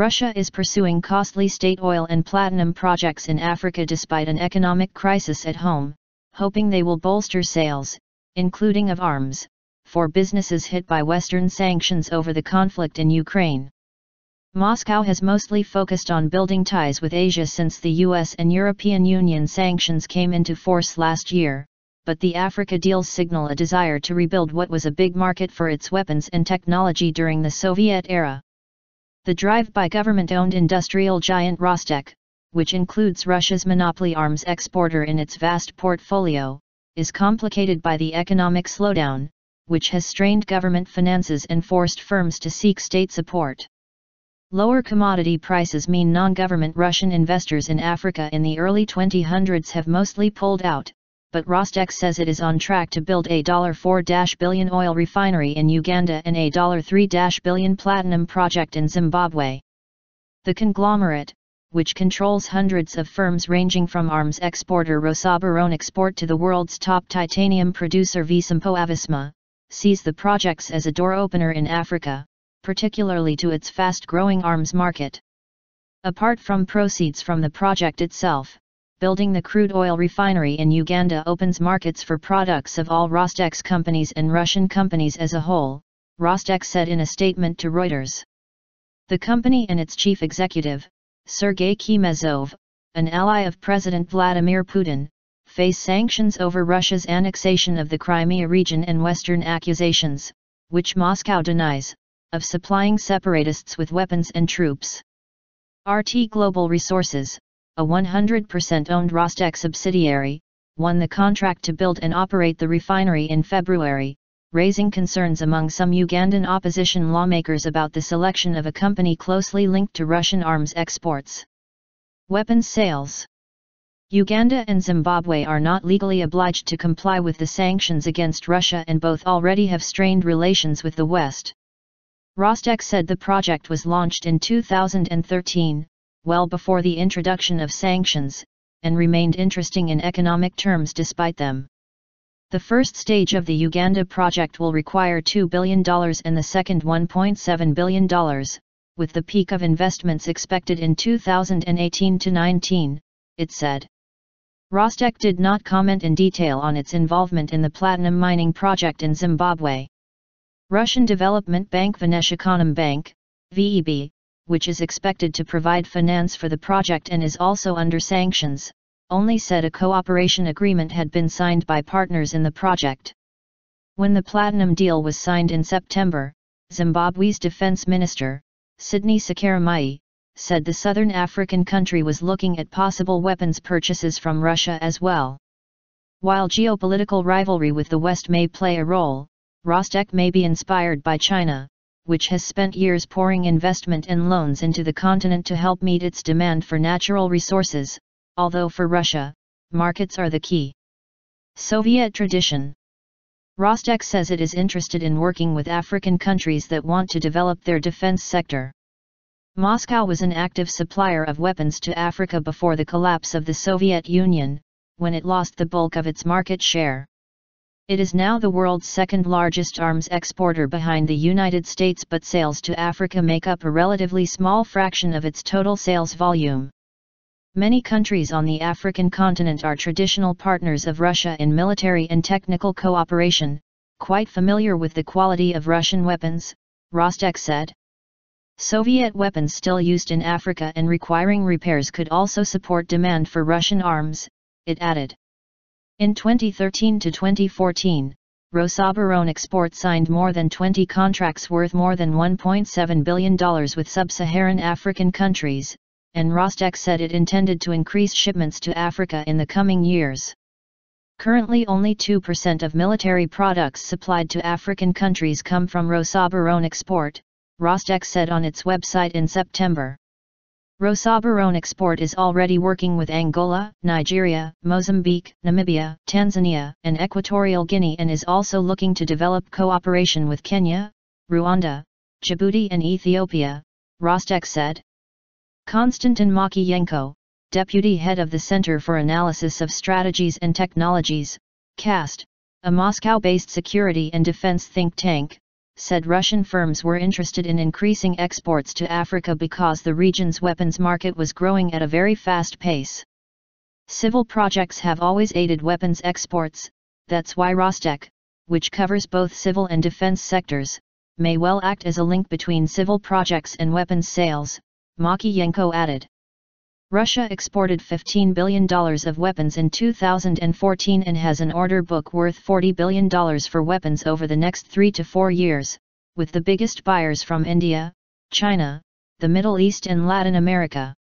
Russia is pursuing costly state oil and platinum projects in Africa despite an economic crisis at home, hoping they will bolster sales, including of arms, for businesses hit by Western sanctions over the conflict in Ukraine. Moscow has mostly focused on building ties with Asia since the US and European Union sanctions came into force last year, but the Africa deals signal a desire to rebuild what was a big market for its weapons and technology during the Soviet era. The drive by government-owned industrial giant Rostec, which includes Russia's monopoly arms exporter in its vast portfolio, is complicated by the economic slowdown, which has strained government finances and forced firms to seek state support. Lower commodity prices mean non-government Russian investors in Africa in the early 2000s have mostly pulled out, but Rostec says it is on track to build a $4 billion oil refinery in Uganda and a $3 billion platinum project in Zimbabwe. The conglomerate, which controls hundreds of firms ranging from arms exporter Rosaboronexport to the world's top titanium producer Visimpo Avisma, sees the projects as a door opener in Africa, particularly to its fast-growing arms market. Apart from proceeds from the project itself, building the crude oil refinery in Uganda opens markets for products of all Rostec's companies and Russian companies as a whole, Rostec said in a statement to Reuters. The company and its chief executive, Sergei Chemezov, an ally of President Vladimir Putin, face sanctions over Russia's annexation of the Crimea region and Western accusations, which Moscow denies, of supplying separatists with weapons and troops. RT Global Resources, a 100% owned Rostec subsidiary, won the contract to build and operate the refinery in February, raising concerns among some Ugandan opposition lawmakers about the selection of a company closely linked to Russian arms exports. Weapons sales. Uganda and Zimbabwe are not legally obliged to comply with the sanctions against Russia and both already have strained relations with the West. Rostec said the project was launched in 2013, well before the introduction of sanctions, and remained interesting in economic terms despite them. The first stage of the Uganda project will require $2 billion and the second $1.7 billion, with the peak of investments expected in 2018-19, it said. Rostec did not comment in detail on its involvement in the platinum mining project in Zimbabwe. Russian development bank Vneshekonombank, VEB, which is expected to provide finance for the project and is also under sanctions, only said a cooperation agreement had been signed by partners in the project. When the platinum deal was signed in September, Zimbabwe's defense minister, Sidney Sakaramai, said the southern African country was looking at possible weapons purchases from Russia as well. While geopolitical rivalry with the West may play a role, Rostec may be inspired by China, which has spent years pouring investment and loans into the continent to help meet its demand for natural resources, although for Russia, markets are the key. Soviet tradition. Rostec says it is interested in working with African countries that want to develop their defense sector. Moscow was an active supplier of weapons to Africa before the collapse of the Soviet Union, when it lost the bulk of its market share. It is now the world's second largest arms exporter behind the United States, but sales to Africa make up a relatively small fraction of its total sales volume. Many countries on the African continent are traditional partners of Russia in military and technical cooperation, quite familiar with the quality of Russian weapons, Rostec said. Soviet weapons still used in Africa and requiring repairs could also support demand for Russian arms, it added. In 2013 to 2014, Rosaboronexport signed more than 20 contracts worth more than $1.7 billion with sub-Saharan African countries, and Rostec said it intended to increase shipments to Africa in the coming years. Currently only 2% of military products supplied to African countries come from Rosaboronexport, Rostec said on its website in September. Rosaboronexport is already working with Angola, Nigeria, Mozambique, Namibia, Tanzania, and Equatorial Guinea and is also looking to develop cooperation with Kenya, Rwanda, Djibouti and Ethiopia, Rostec said. Konstantin Makiyenko, deputy head of the Center for Analysis of Strategies and Technologies, CAST, a Moscow-based security and defense think tank, said Russian firms were interested in increasing exports to Africa because the region's weapons market was growing at a very fast pace. Civil projects have always aided weapons exports, that's why Rostec, which covers both civil and defense sectors, may well act as a link between civil projects and weapons sales, Makiyenko added. Russia exported $15 billion of weapons in 2014 and has an order book worth $40 billion for weapons over the next 3 to 4 years, with the biggest buyers from India, China, the Middle East and Latin America.